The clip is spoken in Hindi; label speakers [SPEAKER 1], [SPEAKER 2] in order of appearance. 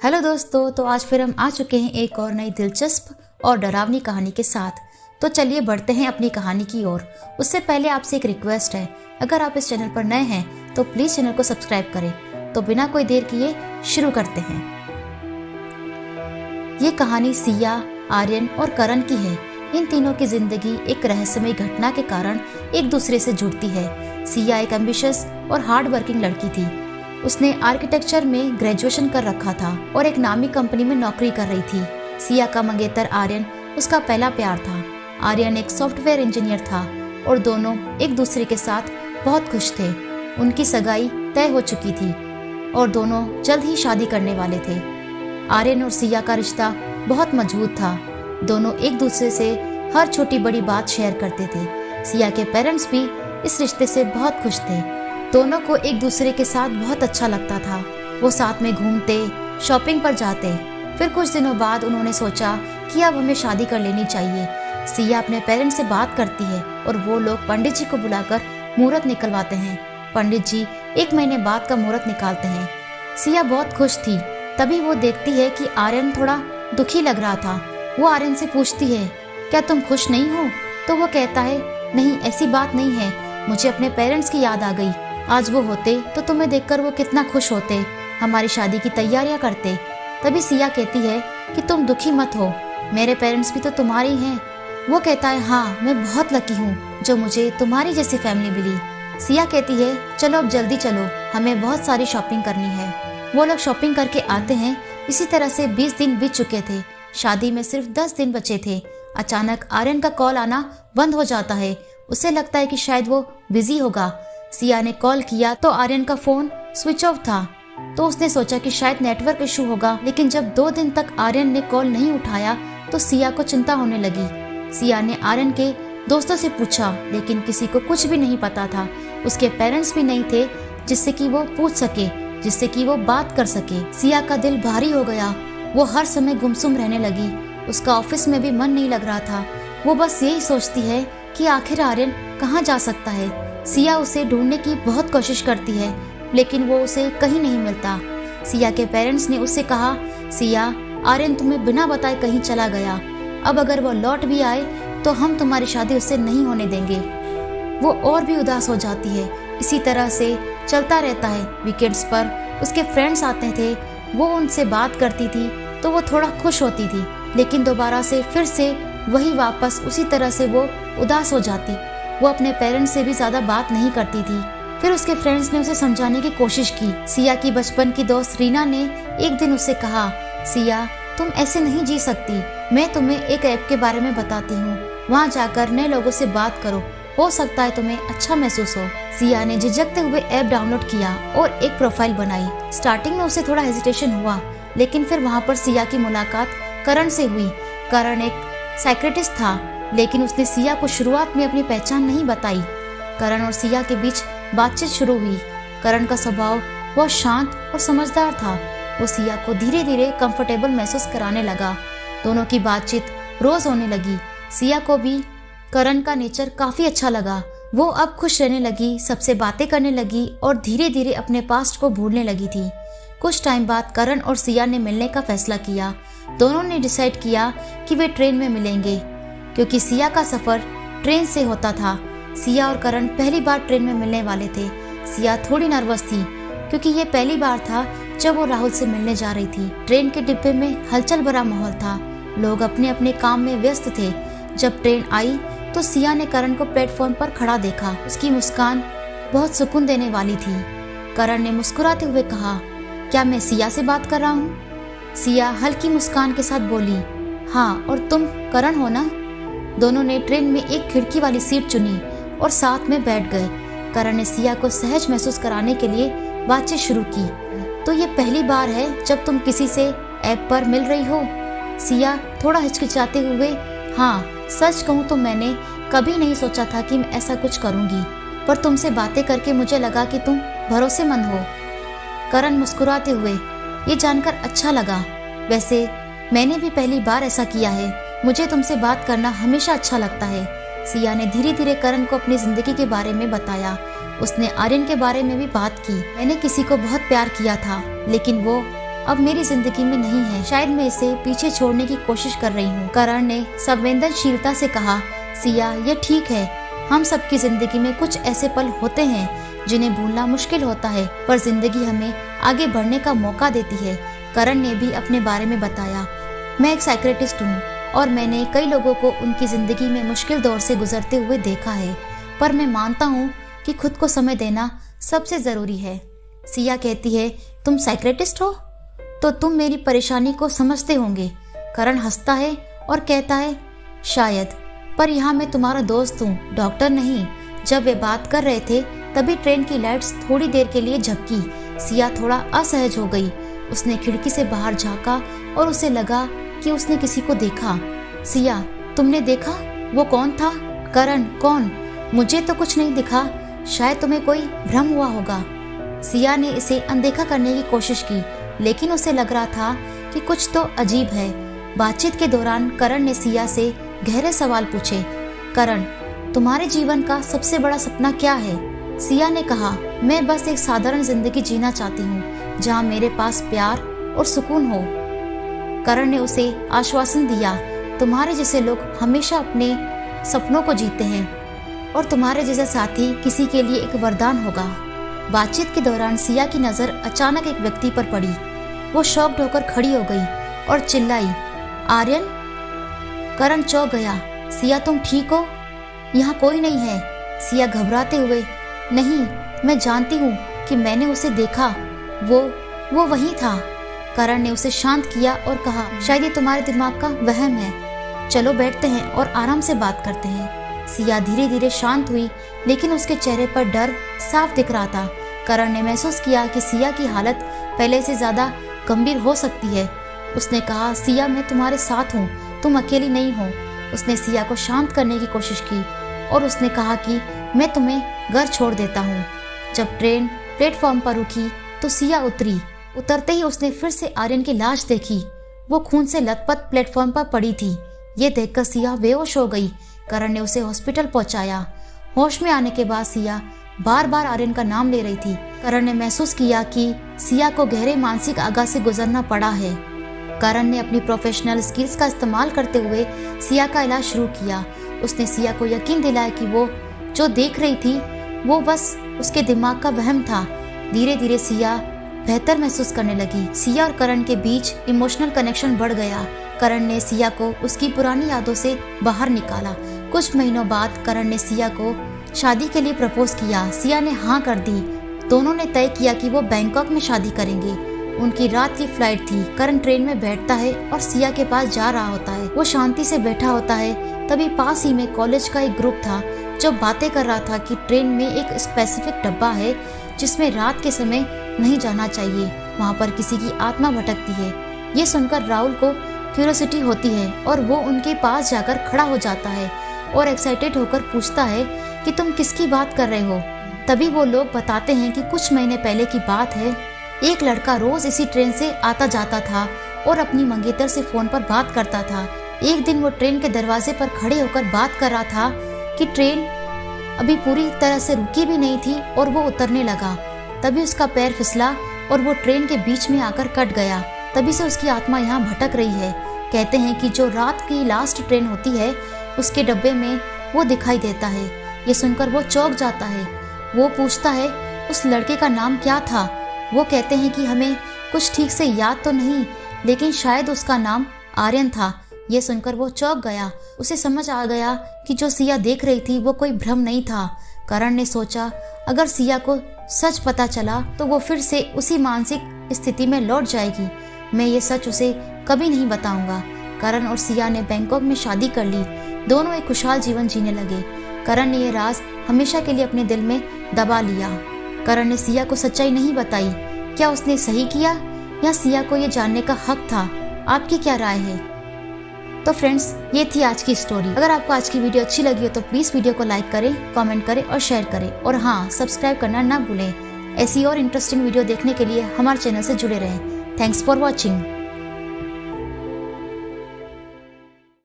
[SPEAKER 1] हेलो दोस्तों, तो आज फिर हम आ चुके हैं एक और नई दिलचस्प और डरावनी कहानी के साथ। तो चलिए बढ़ते हैं अपनी कहानी की ओर। उससे पहले आपसे एक रिक्वेस्ट है, अगर आप इस चैनल पर नए हैं तो प्लीज चैनल को सब्सक्राइब करें। तो बिना कोई देर किए शुरू करते हैं। ये कहानी सिया, आर्यन और करण की है। इन तीनों की जिंदगी एक रहस्यमय घटना के कारण एक दूसरे से जुड़ती है। सिया एक एम्बिशियस और हार्ड वर्किंग लड़की थी। उसने आर्किटेक्चर में ग्रेजुएशन कर रखा था और एक नामी कंपनी में नौकरी कर रही थी। सिया का मंगेतर आर्यन उसका पहला प्यार था। आर्यन एक सॉफ्टवेयर इंजीनियर था और दोनों एक दूसरे के साथ बहुत खुश थे। उनकी सगाई तय हो चुकी थी और दोनों जल्द ही शादी करने वाले थे। आर्यन और सिया का रिश्ता बहुत मजबूत था। दोनों एक दूसरे से हर छोटी बड़ी बात शेयर करते थे। सिया के पेरेंट्स भी इस रिश्ते से बहुत खुश थे। दोनों को एक दूसरे के साथ बहुत अच्छा लगता था। वो साथ में घूमते, शॉपिंग पर जाते। फिर कुछ दिनों बाद उन्होंने सोचा कि अब हमें शादी कर लेनी चाहिए। सिया अपने पेरेंट्स से बात करती है और वो लोग पंडित जी को बुलाकर मुहूर्त निकलवाते हैं। पंडित जी 1 महीने बाद का मुहूर्त निकालते हैं। सिया बहुत खुश थी। तभी वो देखती है कि आर्यन थोड़ा दुखी लग रहा था। वो आर्यन से पूछती है, क्या तुम खुश नहीं हो? तो वो कहता है, नहीं ऐसी बात नहीं है, मुझे अपने पेरेंट्स की याद आ गई। आज वो होते तो तुम्हें देखकर वो कितना खुश होते, हमारी शादी की तैयारियां करते। तभी सिया कहती है कि तुम दुखी मत हो, मेरे पेरेंट्स भी तो तुम्हारे ही हैं। वो कहता है, हाँ मैं बहुत लकी हूँ जो मुझे तुम्हारी जैसी फैमिली मिली। सिया कहती है, चलो अब जल्दी चलो, हमें बहुत सारी शॉपिंग करनी है। वो लोग शॉपिंग करके आते हैं। इसी तरह से 20 दिन बीत चुके थे। शादी में सिर्फ 10 दिन बचे थे। अचानक आर्यन का कॉल आना बंद हो जाता है। उसे लगता है कि शायद वो बिजी होगा। सिया ने कॉल किया तो आर्यन का फोन स्विच ऑफ था। तो उसने सोचा कि शायद नेटवर्क इशू होगा। लेकिन जब 2 दिन तक आर्यन ने कॉल नहीं उठाया तो सिया को चिंता होने लगी। सिया ने आर्यन के दोस्तों से पूछा, लेकिन किसी को कुछ भी नहीं पता था। उसके पेरेंट्स भी नहीं थे जिससे कि वो पूछ सके, जिससे कि वो बात कर सके। सिया का दिल भारी हो गया। वो हर समय गुमसुम रहने लगी। उसका ऑफिस में भी मन नहीं लग रहा था। वो बस यही सोचती है कि आखिर आर्यन कहाँ जा सकता है। सिया उसे ढूंढने की बहुत कोशिश करती है, लेकिन वो उसे कहीं नहीं मिलता। सिया के पेरेंट्स ने उससे कहा, सिया, आर्यन तुम्हें बिना बताए कहीं चला गया। अब अगर वो लौट भी आए तो हम तुम्हारी शादी उससे नहीं होने देंगे। वो और भी उदास हो जाती है। इसी तरह से चलता रहता है। वीकेंड्स पर उसके फ्रेंड्स आते थे। वो उनसे बात करती थी तो वो थोड़ा खुश होती थी, लेकिन दोबारा से फिर से वही वापस उसी तरह से वो उदास हो जाती। वो अपने पेरेंट्स से भी ज्यादा बात नहीं करती थी। फिर उसके फ्रेंड्स ने उसे समझाने की कोशिश की। सिया की बचपन की दोस्त रीना ने एक दिन उससे कहा, सिया तुम ऐसे नहीं जी सकती, मैं तुम्हें एक ऐप के बारे में बताती हूँ, वहाँ जाकर नए लोगों से बात करो, हो सकता है तुम्हें अच्छा महसूस हो। सिया ने झिझकते हुए ऐप डाउनलोड किया और एक प्रोफाइल बनाई। स्टार्टिंग में उसे थोड़ा हेजिटेशन हुआ, लेकिन फिर वहाँ पर सिया की मुलाकात करण से हुई। करण एक साइकियाट्रिस्ट था, लेकिन उसने सिया को शुरुआत में अपनी पहचान नहीं बताई। करण और सिया के बीच बातचीत शुरू हुई। करण का स्वभाव बहुत शांत और समझदार था। वो सिया को धीरे धीरे कंफर्टेबल महसूस कराने लगा। दोनों की बातचीत रोज होने लगी। सिया को भी करण का नेचर काफी अच्छा लगा। वो अब खुश रहने लगी, सबसे बातें करने लगी और धीरे धीरे अपने पास्ट को भूलने लगी थी। कुछ टाइम बाद करण और सिया ने मिलने का फैसला किया। दोनों ने डिसाइड किया कि वे ट्रेन में मिलेंगे, क्योंकि सिया का सफर ट्रेन से होता था। सिया और करण पहली बार ट्रेन में मिलने वाले थे। सिया थोड़ी नर्वस थी, क्योंकि ये पहली बार था जब वो राहुल से मिलने जा रही थी। ट्रेन के डिब्बे में हलचल भरा माहौल था। लोग अपने अपने काम में व्यस्त थे। जब ट्रेन आई तो सिया ने करण को प्लेटफॉर्म पर खड़ा देखा। उसकी मुस्कान बहुत सुकून देने वाली थी। करण ने मुस्कुराते हुए कहा, क्या मैं सिया से बात कर रहा हूँ? सिया हल्की मुस्कान के साथ बोली, हाँ, और तुम करण हो ना? दोनों ने ट्रेन में एक खिड़की वाली सीट चुनी और साथ में बैठ गए। करण ने सिया को सहज महसूस कराने के लिए बातचीत शुरू की, तो ये पहली बार है जब तुम किसी से ऐप पर मिल रही हो? सिया थोड़ा हिचकिचाते हुए, हाँ, सच कहूँ तो मैंने कभी नहीं सोचा था कि मैं ऐसा कुछ करूँगी, पर तुमसे बातें करके मुझे लगा कि तुम भरोसेमंद हो। करण मुस्कुराते हुए, ये जानकर अच्छा लगा। वैसे मैंने भी पहली बार ऐसा किया है। मुझे तुमसे बात करना हमेशा अच्छा लगता है। सिया ने धीरे धीरे करण को अपनी जिंदगी के बारे में बताया। उसने आर्यन के बारे में भी बात की। मैंने किसी को बहुत प्यार किया था, लेकिन वो अब मेरी जिंदगी में नहीं है, शायद मैं इसे पीछे छोड़ने की कोशिश कर रही हूँ। करण ने संवेदनशीलता से कहा, सिया ये ठीक है, हम सबकी जिंदगी में कुछ ऐसे पल होते हैं जिन्हें भूलना मुश्किल होता है, पर जिंदगी हमें आगे बढ़ने का मौका देती है। करण ने भी अपने बारे में बताया, मैं एक साइकियाट्रिस्ट हूँ और मैंने कई लोगों को उनकी जिंदगी में मुश्किल दौर से गुजरते हुए देखा है, पर मैं मानता हूँ कि खुद को समय देना सबसे जरूरी है। सिया कहती है, तुम साइकियाट्रिस्ट हो तो तुम मेरी परेशानी को समझते होंगे। करण हंसता है और कहता है, शायद, पर यहाँ मैं तुम्हारा दोस्त हूँ, डॉक्टर नहीं। जब वे बात कर रहे थे तभी ट्रेन की लाइट्स थोड़ी देर के लिए झपकी। सिया थोड़ा असहज हो गई। उसने खिड़की से बाहर झांका और उसे लगा कि उसने किसी को देखा। सिया, तुमने देखा? वो कौन था? करण, कौन? मुझे तो कुछ नहीं दिखा, शायद तुम्हें कोई भ्रम हुआ होगा। सिया ने इसे अनदेखा करने की कोशिश की, लेकिन उसे लग रहा था कि कुछ तो अजीब है। बातचीत के दौरान करण ने सिया से गहरे सवाल पूछे। करण, तुम्हारे जीवन का सबसे बड़ा सपना क्या है? सिया ने कहा, मैं बस एक साधारण जिंदगी जीना चाहती हूँ जहाँ मेरे पास प्यार और सुकून हो। करण ने उसे आश्वासन दिया, तुम्हारे जैसे लोग हमेशा अपने सपनों को जीते हैं और तुम्हारे जैसा साथी किसी के लिए एक वरदान होगा। बातचीत के दौरान सिया की नजर अचानक एक व्यक्ति पर पड़ी। वो शॉक्ड होकर खड़ी हो गई और चिल्लाई, आर्यन! करण चौंक गया। सिया, तुम ठीक हो? यहाँ कोई नहीं है। सिया घबराते हुए, नहीं, मैं जानती हूँ कि मैंने उसे देखा, वो वही था। करण ने उसे शांत किया और कहा, शायद ये तुम्हारे दिमाग का वहम है, चलो बैठते हैं और आराम से बात करते हैं। सिया धीरे धीरे शांत हुई, लेकिन उसके चेहरे पर डर साफ दिख रहा था। करण ने महसूस किया कि सिया की हालत पहले से ज्यादा गंभीर हो सकती है। उसने कहा, सिया, मैं तुम्हारे साथ हूँ, तुम अकेली नहीं हो। उसने सिया को शांत करने की कोशिश की और उसने कहा कि मैं तुम्हें घर छोड़ देता हूँ। जब ट्रेन प्लेटफॉर्म पर रुकी तो सिया उतरी। उतरते ही उसने फिर से आर्यन की लाश देखी। वो खून से लथपथ प्लेटफॉर्म पर पड़ी थी। ये देखकर सिया बेहोश हो गई। करण ने उसे हॉस्पिटल पहुंचाया। होश में आने के बाद सिया बार बार आर्यन का नाम ले रही थी। करण ने महसूस किया कि सिया को गहरे मानसिक आघात से गुजरना पड़ा है। करण ने अपनी प्रोफेशनल स्किल्स का इस्तेमाल करते हुए सिया का इलाज शुरू किया। उसने सिया को यकीन दिलाया कि वो जो देख रही थी वो बस उसके दिमाग का वहम था। धीरे धीरे सिया बेहतर महसूस करने लगी। सिया और करण के बीच इमोशनल कनेक्शन बढ़ गया। करण ने सिया को उसकी पुरानी यादों से बाहर निकाला। कुछ महीनों बाद करण ने सिया को शादी के लिए प्रपोज किया। सिया ने हाँ कर दी। दोनों ने तय किया कि वो बैंकॉक में शादी करेंगे। उनकी रात की फ्लाइट थी। करण ट्रेन में बैठता है और सिया के पास जा रहा होता है। वो शांति से बैठा होता है। तभी पास ही में कॉलेज का एक ग्रुप था जो बातें कर रहा था कि ट्रेन में एक स्पेसिफिक डब्बा है जिसमें रात के समय नहीं जाना चाहिए, वहाँ पर किसी की आत्मा भटकती है। ये सुनकर राहुल को क्यूरियोसिटी होती है और वो उनके पास जाकर खड़ा हो जाता है और एक्साइटेड होकर पूछता है कि तुम किसकी बात कर रहे हो। तभी वो लोग बताते हैं कि कुछ महीने पहले की बात है। एक लड़का रोज इसी ट्रेन से आता जाता था और अपनी मंगेतर से फोन पर बात करता था। एक दिन वो ट्रेन के दरवाजे पर खड़े होकर बात कर रहा था कि ट्रेन अभी पूरी तरह से रुकी भी नहीं थी और वो उतरने लगा। तभी उसका पैर फिसला और वो ट्रेन के बीच में आकर कट गया। तभी से उसकी आत्मा यहाँ भटक रही है। कहते हैं कि जो रात की लास्ट ट्रेन होती है उसके डब्बे में वो दिखाई देता है। ये सुनकर वो चौंक जाता है। वो पूछता है, उस लड़के का नाम क्या था? वो कहते हैं कि हमें कुछ ठीक से याद तो नहीं, लेकिन शायद उसका नाम आर्यन था। ये सुनकर वो चौंक गया। उसे समझ आ गया कि जो सिया देख रही थी वो कोई भ्रम नहीं था। करण ने सोचा, अगर सिया को सच पता चला तो वो फिर से उसी मानसिक स्थिति में लौट जाएगी। मैं ये सच उसे कभी नहीं बताऊंगा। करण और सिया ने बैंकॉक में शादी कर ली। दोनों एक खुशहाल जीवन जीने लगे। करण ने ये राज हमेशा के लिए अपने दिल में दबा लिया। करण ने सिया को सच्चाई नहीं बताई। क्या उसने सही किया या सिया को ये जानने का हक था? आपकी क्या राय है? तो फ्रेंड्स, ये थी आज की स्टोरी। अगर आपको आज की वीडियो अच्छी लगी हो तो प्लीज वीडियो को लाइक करें, कमेंट करें और शेयर करें। और हाँ, सब्सक्राइब करना ना भूलें। ऐसी और इंटरेस्टिंग वीडियो देखने के लिए हमारे चैनल से जुड़े रहें। Thanks for watching.